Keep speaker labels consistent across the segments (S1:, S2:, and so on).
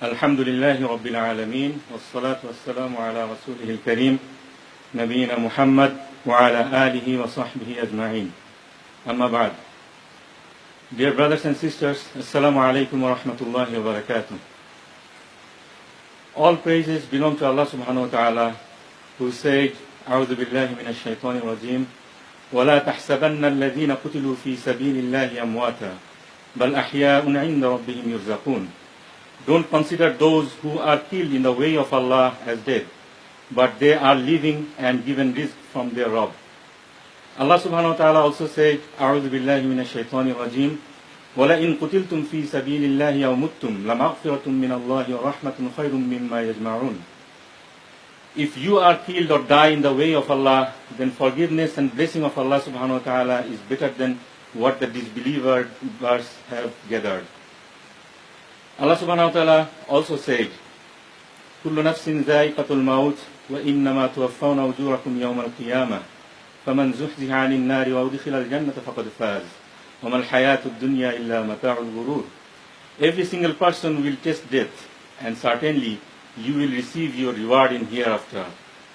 S1: الحمد لله رب العالمين والصلاة والسلام على رسوله الكريم نبينا محمد وعلى آله وصحبه أجمعين أما بعد. Dear brothers and sisters, Assalamu alaikum wa rahmatullahi wa barakatuh. All praises belong to Allah subhanahu wa ta'ala, who said, أعوذ بالله من الشيطان الرجيم ولا تحسبن الذين قتلوا في سبيل الله أمواتا بل أحياء عند ربهم يرزقون. Don't consider those who are killed in the way of Allah as dead, but they are living and given rizq from their Rabb. Allah subhanahu wa ta'ala also said, أعوذ بالله من الشيطان الرجيم وَلَئِن قُتِلْتُمْ فِي سَبِيلِ اللَّهِ أَوْ مُتُّمْ لَمَغْفِرَةٌ مِّنَ اللَّهِ وَرَحْمَةٌ خَيْرٌ مِّمَّا يَجْمَعُونَ. If you are killed or die in the way of Allah, then forgiveness and blessing of Allah subhanahu wa ta'ala is better than what the disbelievers have gathered. Allah subhanahu wa ta'ala also said, كُلُّ نَفْسٍ ذَائِقَةُ الْمَوْتِ وَإِنَّمَا تُوَفَّوْنَ أُجُورَكُمْ يَوْمَ الْقِيَامَةِ فَمَنْ زُحْزِحَ عَنِ النَّارِ وَأُدْخِلَ الْجَنَّةَ فَقَدْ فَازَ وَمَا الْحَيَاةُ الدُّنْيَا إِلَّا مَتَاعُ الْغُرُورِ. Every single person will taste death, and certainly you will receive your reward in hereafter.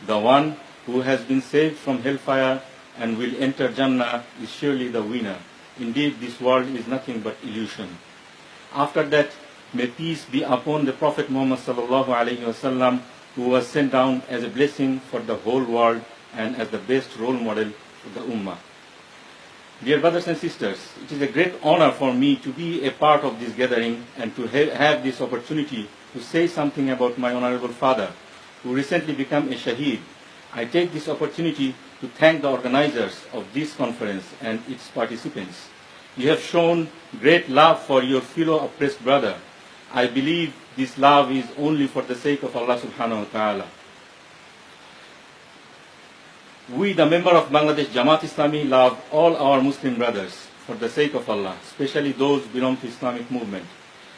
S1: The one who has been saved from hellfire and will enter Jannah is surely the winner. Indeed, this world is nothing but illusion. After that, may peace be upon the Prophet Muhammad sallallahu alaihi wasallam, who was sent down as a blessing for the whole world and as the best role model for the Ummah. Dear brothers and sisters, it is a great honor for me to be a part of this gathering and to have this opportunity to say something about my honorable father, who recently became a shaheed. I take this opportunity to thank the organizers of this conference and its participants. You have shown great love for your fellow oppressed brother. I believe this love is only for the sake of Allah subhanahu wa ta'ala. We, the member of Bangladesh Jamaat Islami, love all our Muslim brothers for the sake of Allah, especially those belong to Islamic movement.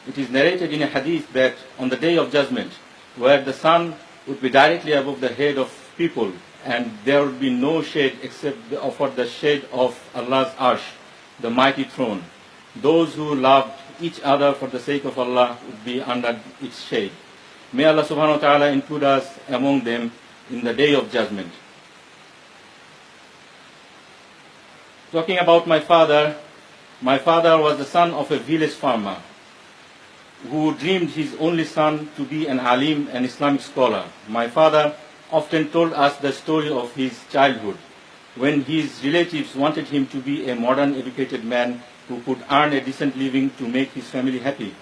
S1: It is narrated in a hadith that on the day of judgment, where the sun would be directly above the head of people and there would be no shade except for the shade of Allah's arsh, the mighty throne, those who loved each other for the sake of Allah would be under its shade. May Allah subhanahu wa ta'ala include us among them in the day of judgment. Talking about my father was the son of a village farmer who dreamed his only son to be an alim, an Islamic scholar. My father often told us the story of his childhood, when his relatives wanted him to be a modern educated man who could earn a decent living to make his family happy,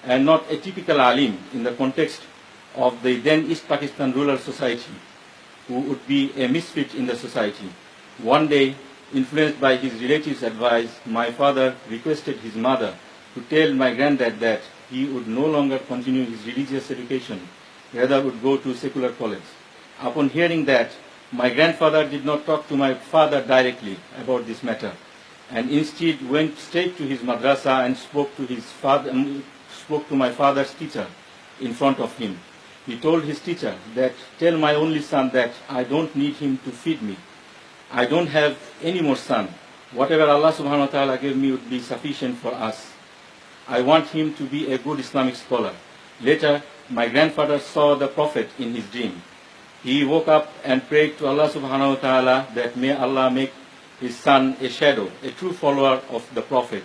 S1: and not a typical alim in the context of the then East Pakistan rural society, who would be a misfit in the society. One day, influenced by his relatives' advice, my father requested his mother to tell my granddad that he would no longer continue his religious education, rather would go to secular college. Upon hearing that, my grandfather did not talk to my father directly about this matter, and instead went straight to his madrasa and spoke to my father's teacher in front of him. He told his teacher that, tell my only son that I don't need him to feed me. I don't have any more son. Whatever Allah subhanahu wa ta'ala gave me would be sufficient for us. I want him to be a good Islamic scholar. Later, my grandfather saw the Prophet in his dream. He woke up and prayed to Allah subhanahu wa ta'ala that may Allah make his son a shadow, a true follower of the Prophet.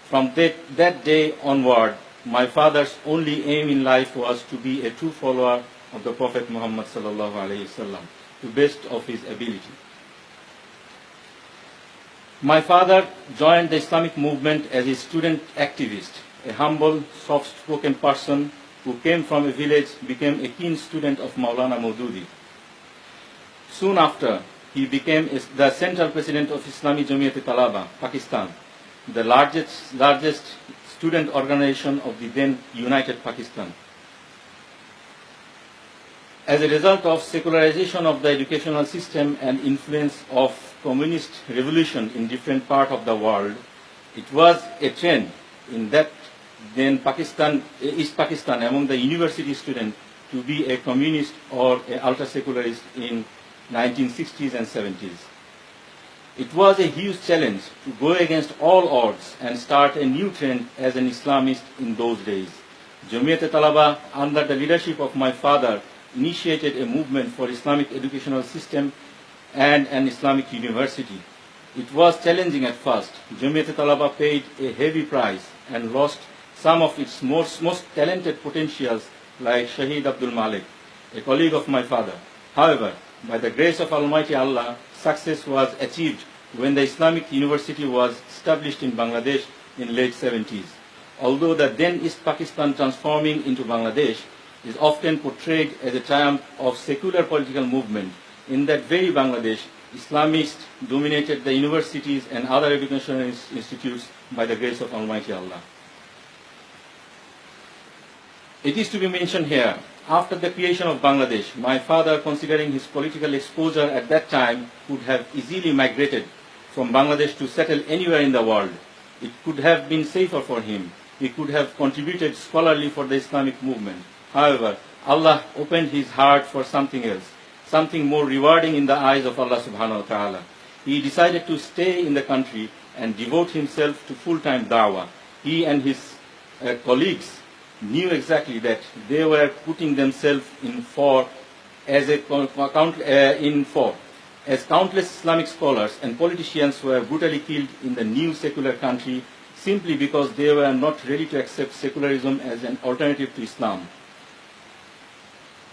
S1: From that day onward, my father's only aim in life was to be a true follower of the Prophet Muhammad sallallahu alayhi wasallam, to the best of his ability. My father joined the Islamic movement as a student activist. A humble, soft-spoken person who came from a village became a keen student of Maulana Maududi. Soon after, he became the Central President of Islami Jamiyat-e-Talaba, Pakistan, the largest student organization of the then United Pakistan. As a result of secularization of the educational system and influence of communist revolution in different parts of the world, it was a trend in that then East Pakistan among the university students to be a communist or an ultra-secularist in 1960s and 70s. It was a huge challenge to go against all odds and start a new trend as an Islamist in those days. Jamiat-e-Talaba, under the leadership of my father, initiated a movement for Islamic educational system and an Islamic university. It was challenging at first. Jamiat-e-Talaba paid a heavy price and lost some of its most talented potentials like Shahid Abdul Malik, a colleague of my father. However, by the grace of Almighty Allah, success was achieved when the Islamic University was established in Bangladesh in late 70s. Although the then East Pakistan transforming into Bangladesh is often portrayed as a triumph of secular political movement, in that very Bangladesh, Islamists dominated the universities and other educational institutes by the grace of Almighty Allah. It is to be mentioned here, after the creation of Bangladesh, my father, considering his political exposure at that time, could have easily migrated from Bangladesh to settle anywhere in the world. It could have been safer for him. He could have contributed scholarly for the Islamic movement. However, Allah opened his heart for something else, something more rewarding in the eyes of Allah subhanahu wa ta'ala. He decided to stay in the country and devote himself to full-time da'wah. He and his colleagues knew exactly that they were putting themselves in for as countless Islamic scholars and politicians were brutally killed in the new secular country simply because they were not ready to accept secularism as an alternative to Islam.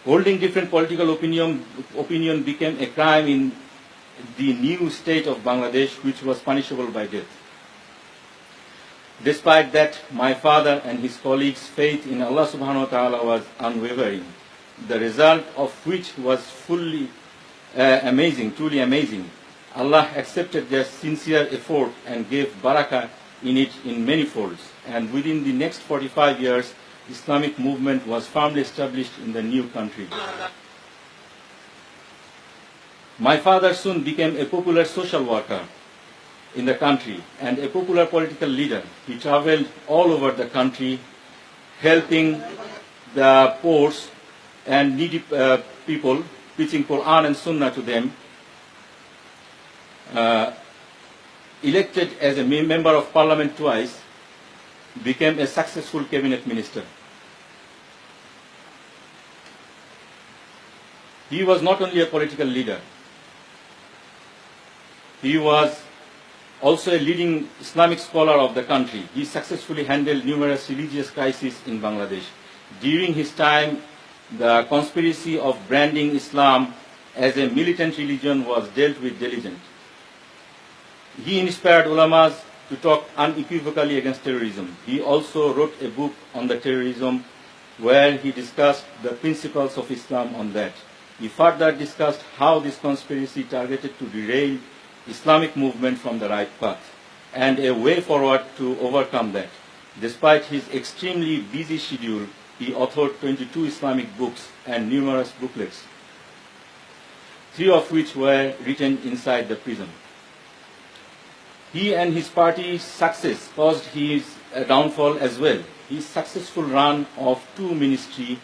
S1: Holding different political opinion became a crime in the new state of Bangladesh, which was punishable by death. Despite that, my father and his colleagues' faith in Allah subhanahu wa ta'ala was unwavering, the result of which was truly amazing. Allah accepted their sincere effort and gave barakah in it in many folds. And within the next 45 years, Islamic movement was firmly established in the new country. My father soon became a popular social worker in the country and a popular political leader. He traveled all over the country, helping the poor and needy people, preaching Quran and Sunnah to them. Elected as a member of parliament twice, became a successful cabinet minister. He was not only a political leader, he was also a leading Islamic scholar of the country. He successfully handled numerous religious crises in Bangladesh. During his time, the conspiracy of branding Islam as a militant religion was dealt with diligently. He inspired ulamas to talk unequivocally against terrorism. He also wrote a book on the terrorism where he discussed the principles of Islam on that. He further discussed how this conspiracy targeted to derail Islamic movement from the right path and a way forward to overcome that. Despite his extremely busy schedule, he authored 22 Islamic books and numerous booklets, 3 of which were written inside the prison. He and his party's success caused his downfall as well. His successful run of 2 ministries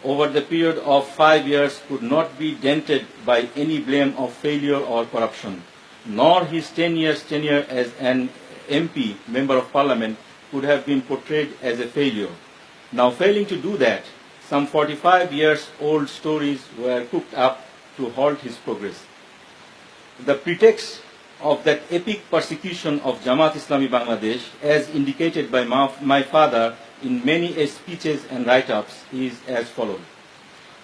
S1: over the period of 5 years could not be dented by any blame of failure or corruption, nor his 10 years tenure as an MP, Member of Parliament, could have been portrayed as a failure. Now, failing to do that, some 45 years old stories were cooked up to halt his progress. The pretext of that epic persecution of Jamaat Islami Bangladesh, as indicated by my father in many speeches and write-ups, is as follows.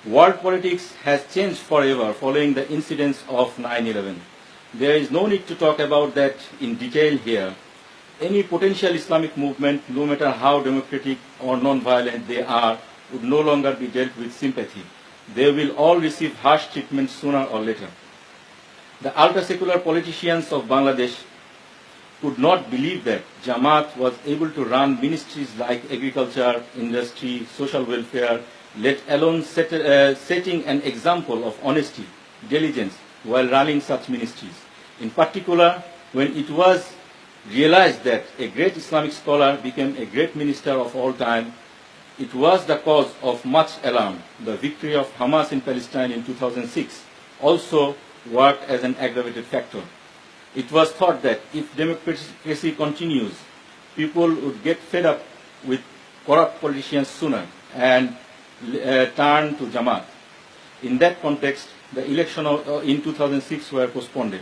S1: World politics has changed forever following the incidents of 9/11. There is no need to talk about that in detail here. Any potential Islamic movement, no matter how democratic or non-violent they are, would no longer be dealt with sympathy. They will all receive harsh treatment sooner or later. The ultra-secular politicians of Bangladesh could not believe that Jamaat was able to run ministries like agriculture, industry, social welfare, let alone setting an example of honesty, diligence while running such ministries. In particular, when it was realized that a great Islamic scholar became a great minister of all time, it was the cause of much alarm. The victory of Hamas in Palestine in 2006 also worked as an aggravated factor. It was thought that if democracy continues, people would get fed up with corrupt politicians sooner and turn to Jamaat. In that context, the election in 2006 were postponed.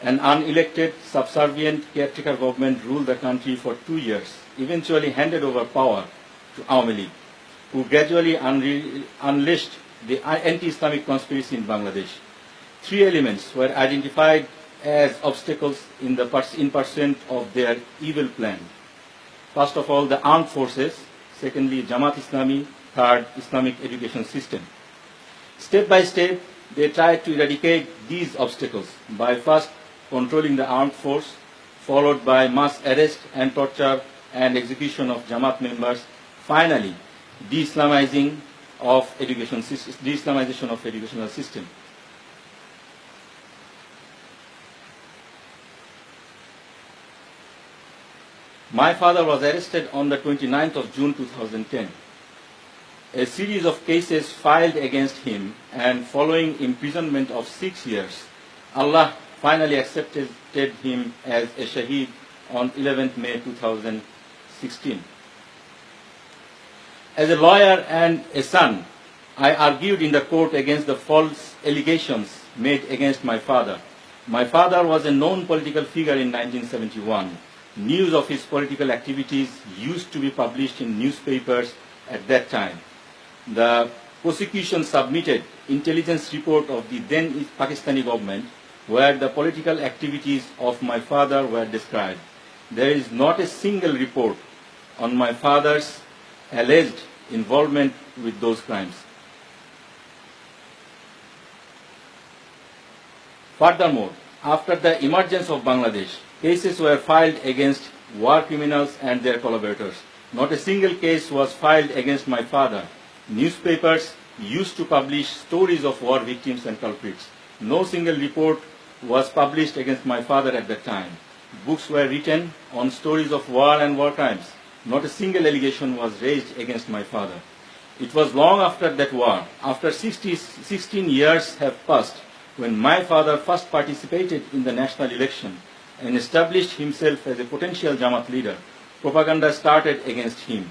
S1: An unelected, subservient caretaker government ruled the country for 2 years, eventually handed over power to Awami League, who gradually unleashed the anti-Islamic conspiracy in Bangladesh. 3 elements were identified as obstacles in pursuit of their evil plan. First of all, the armed forces. Secondly, Jamaat Islami. Third, Islamic education system. Step by step, they tried to eradicate these obstacles by first controlling the armed force, followed by mass arrest and torture and execution of Jamaat members. Finally, de-Islamization of educational system. My father was arrested on the 29th of June 2010. A series of cases filed against him, and following imprisonment of 6 years, Allah finally accepted him as a shaheed on 11th May 2016. As a lawyer and a son, I argued in the court against the false allegations made against my father. My father was a known political figure in 1971. News of his political activities used to be published in newspapers at that time. The prosecution submitted intelligence report of the then Pakistani government where the political activities of my father were described. There is not a single report on my father's alleged involvement with those crimes. Furthermore, after the emergence of Bangladesh, cases were filed against war criminals and their collaborators. Not a single case was filed against my father. Newspapers used to publish stories of war victims and culprits. No single report was published against my father at that time. Books were written on stories of war and war crimes. Not a single allegation was raised against my father. It was long after that war, after 16 years have passed, when my father first participated in the national election and established himself as a potential Jamaat leader, propaganda started against him.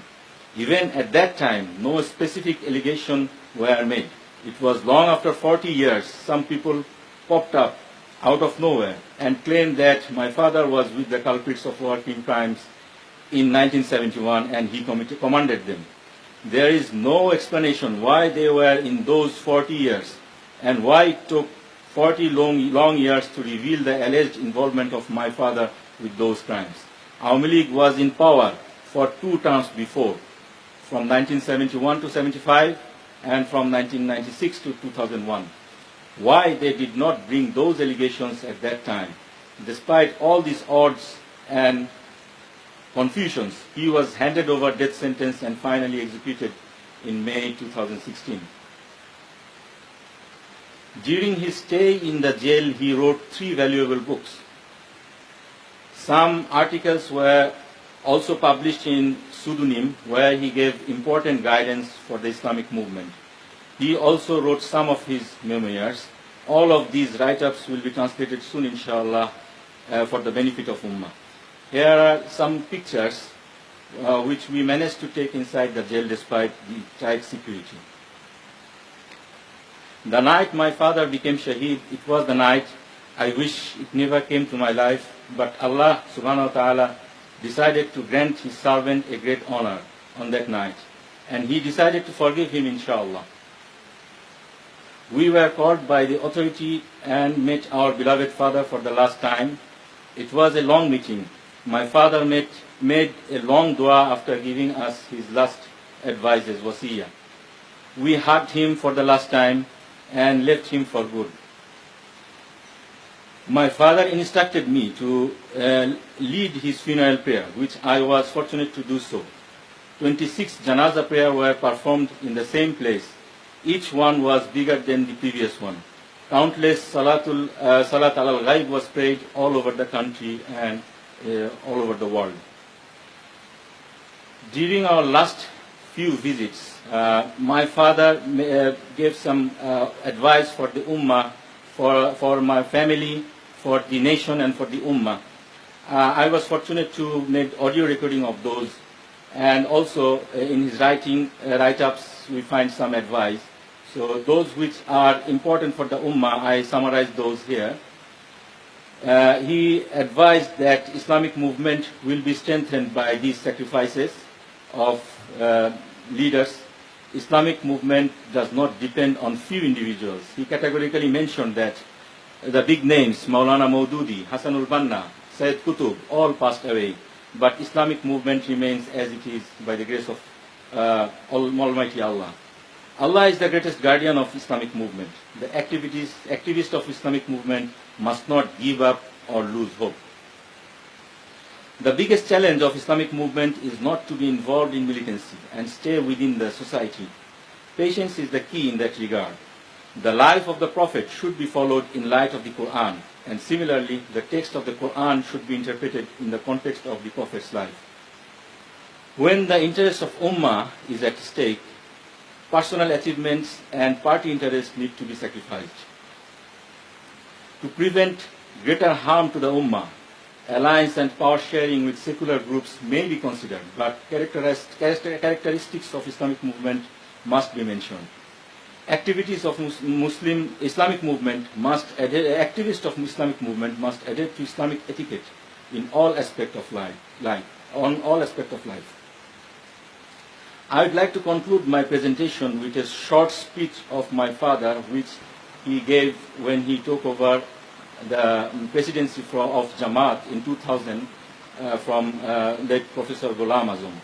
S1: Even at that time, no specific allegation were made. It was long after 40 years, some people popped up out of nowhere and claimed that my father was with the culprits of war crimes in 1971 and he commanded them. There is no explanation why they were in those 40 years and why it took 40 long years to reveal the alleged involvement of my father with those crimes. Awami League was in power for 2 terms before, from 1971 to 75 and from 1996 to 2001. Why they did not bring those allegations at that time? Despite all these odds and confusions, he was handed over death sentence and finally executed in May 2016. During his stay in the jail, he wrote 3 valuable books. Some articles were also published in pseudonym, where he gave important guidance for the Islamic movement. He also wrote some of his memoirs. All of these write-ups will be translated soon, inshallah, for the benefit of Ummah. Here are some pictures which we managed to take inside the jail despite the tight security. The night my father became shaheed, it was the night I wish it never came to my life, but Allah subhanahu wa ta'ala decided to grant his servant a great honor on that night, and he decided to forgive him, inshallah. We were called by the authority and met our beloved father for the last time. It was a long meeting. My father made a long dua after giving us his last advices, wasiyah. We hugged him for the last time and left him for good. My father instructed me to lead his funeral prayer, which I was fortunate to do so. 26 janaza prayer were performed in the same place. Each one was bigger than the previous one. Countless salat al-ghaib was prayed all over the country and all over the world. During our last few visits, my father gave some advice for the Ummah, for my family, for the nation and for the Ummah. I was fortunate to make audio recording of those, and also in his write-ups we find some advice. So those which are important for the Ummah, I summarize those here. He advised that Islamic movement will be strengthened by these sacrifices of leaders. Islamic movement does not depend on few individuals. He categorically mentioned that the big names, Maulana Maududi, Hassanul Banna, Sayyid Qutb, all passed away. But Islamic movement remains as it is by the grace of Almighty Allah. Allah is the greatest guardian of Islamic movement. The activists of Islamic movement must not give up or lose hope. The biggest challenge of Islamic movement is not to be involved in militancy and stay within the society. Patience is the key in that regard. The life of the Prophet should be followed in light of the Quran, and similarly, the text of the Quran should be interpreted in the context of the Prophet's life. When the interest of Ummah is at stake, personal achievements and party interests need to be sacrificed. To prevent greater harm to the Ummah, alliance and power sharing with secular groups may be considered, but characteristics of Islamic movement must be mentioned. Activities of Islamic movement must adhere to Islamic etiquette in all aspects of life. I would like to conclude my presentation with a short speech of my father, which he gave when he took over the presidency of Jamaat in 2000 from late Professor Ghulam Azam.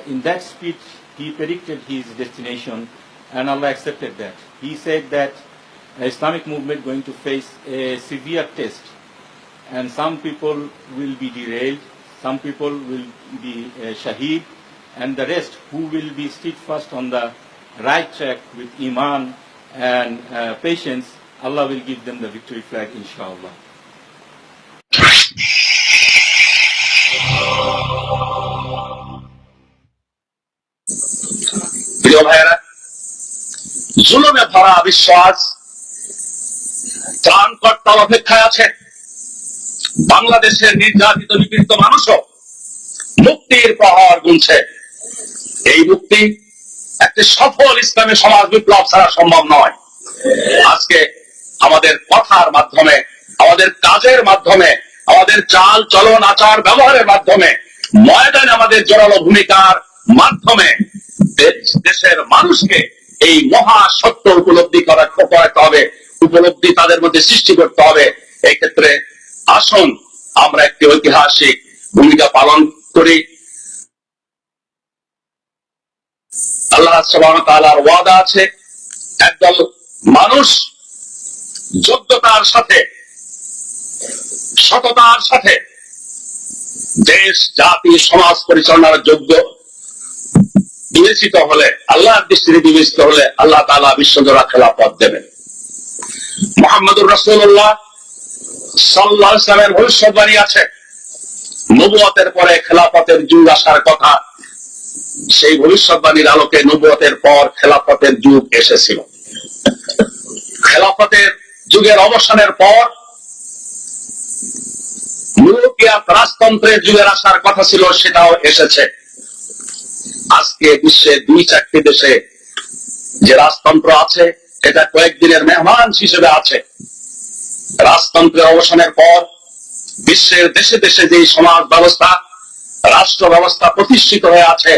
S1: In that speech, he predicted his destination, and Allah accepted that. He said that Islamic movement going to face a severe test, and some people will be derailed, some people will be shaheed, and the rest who will be steadfast on the right track with iman and patience, Allah will give them the victory flag, inshallah.
S2: প্রিয় ভাইয়েরা, জুলুমে ভরা বিশ্বাস ত্রাণকর্তার অপেক্ষায় আছে। বাংলাদেশের নির্যাতিত নিপীড়িত মানুষও মুক্তির প্রহর গুনছে। এই মুক্তি একটি সফল ইসলামী সমাজ বিপ্লব ছাড়া সম্ভব নয়। আজকে আমাদের কথার মাধ্যমে, আমাদের কাজের মাধ্যমে, আমাদের চাল চলন আচার ব্যবহারের মাধ্যমে, ময়দানে আমাদের জোরালো ভূমিকার মাধ্যমে দেশের মানুষকে এই মহা সত্য উপলব্ধি করাতে হবে, উপলব্ধি তাদের মধ্যে সৃষ্টি করতে হবে। এই ক্ষেত্রে আসুন আমরা একটি ঐতিহাসিক ভূমিকা পালন করি। আল্লাহ সুবহানাহু ওয়া তাআলার ওয়াদা আছে, একদল মানুষ যোগ্যতার সাথে, সততার সাথে দেশ জাতি সমাজ পরিচালনার যোগ্য বিবেচিত হলে, আল্লাহর দৃষ্টিতে বিবেচিত হলে আল্লাহ তাআলা বিশ্বজোড়া খেলাফত দেবেন। মুহাম্মদুর রাসূলুল্লাহ সাল্লাল্লাহু আলাইহি ওয়াসাল্লামের ভবিষ্যৎবাণী আছে, নবুয়তের পরে খেলাফতের যুগ আসার কথা। সেই ভবিষ্যৎবাণীর আলোকে নবুয়তের পর খেলাফতের যুগ এসেছিল। খেলাফতের যুগের অবসানের পর মুলকিয়াত রাজতন্ত্রের যুগের আসার কথা ছিল, সেটাও এসেছে। আজকে বিশ্বের 2-4টি দেশে যে রাজতন্ত্র আছে, এটা কয়েকদিনের মেহমান হিসেবে আছে। রাজতন্ত্রের অবসানের পর বিশ্বের দেশে দেশে যে সমাজ ব্যবস্থা, রাষ্ট্র ব্যবস্থা প্রতিষ্ঠিত হয়ে আছে,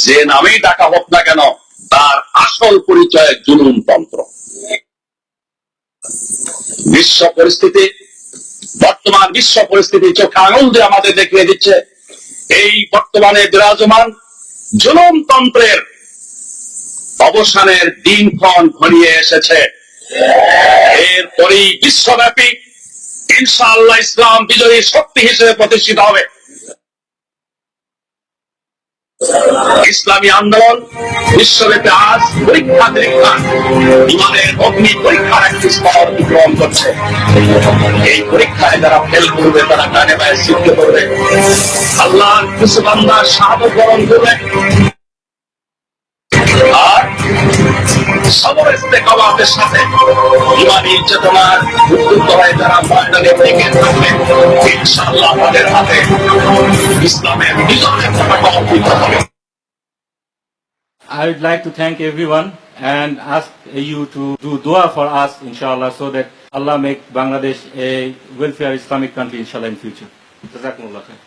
S2: যে নামেই ডাকা হোক না কেন, তার আসল পরিচয় জুলুমতন্ত্র। বিশ্ব পরিস্থিতি, বর্তমান বিশ্ব পরিস্থিতি চোখে আঙুল দিয়ে আমাদের দেখিয়ে দিচ্ছে, এই বর্তমানে বিরাজমান জুলুমতন্ত্রের অবসানের দিনক্ষণ ঘনিয়ে এসেছে। এরপরই বিশ্বব্যাপী ইনশাআল্লাহ ইসলাম বিজয়ী শক্তি হিসেবে প্রতিষ্ঠিত হবে। ইসলামী আন্দোলন বিশ্বব্যাপী আজ পরীক্ষা নিরীক্ষা, ইমানের অগ্নি পরীক্ষার একটি স্তর অতিক্রম করছে। এই পরীক্ষায় যারা ফেল করবে, তারা ডানে বায়ে সিদ্ধ করবে, আল্লাহর কিছু বান্দা শাহাদাত বরণ করবে, আর সবরের ইস্তেকামাতের সাথে ইমানি চেতনার উদ্বুদ্ধ হয়ে যারা ময়দানে টিকে থাকবে, ইনশাআল্লাহ তাদের হাতে ইসলামের বিজয়ের পতাকা অর্পিত হবে।
S1: I would like to thank everyone and ask you to do dua for us, inshallah, so that Allah make Bangladesh a welfare Islamic country, inshallah, in future. Jazakumullah khair.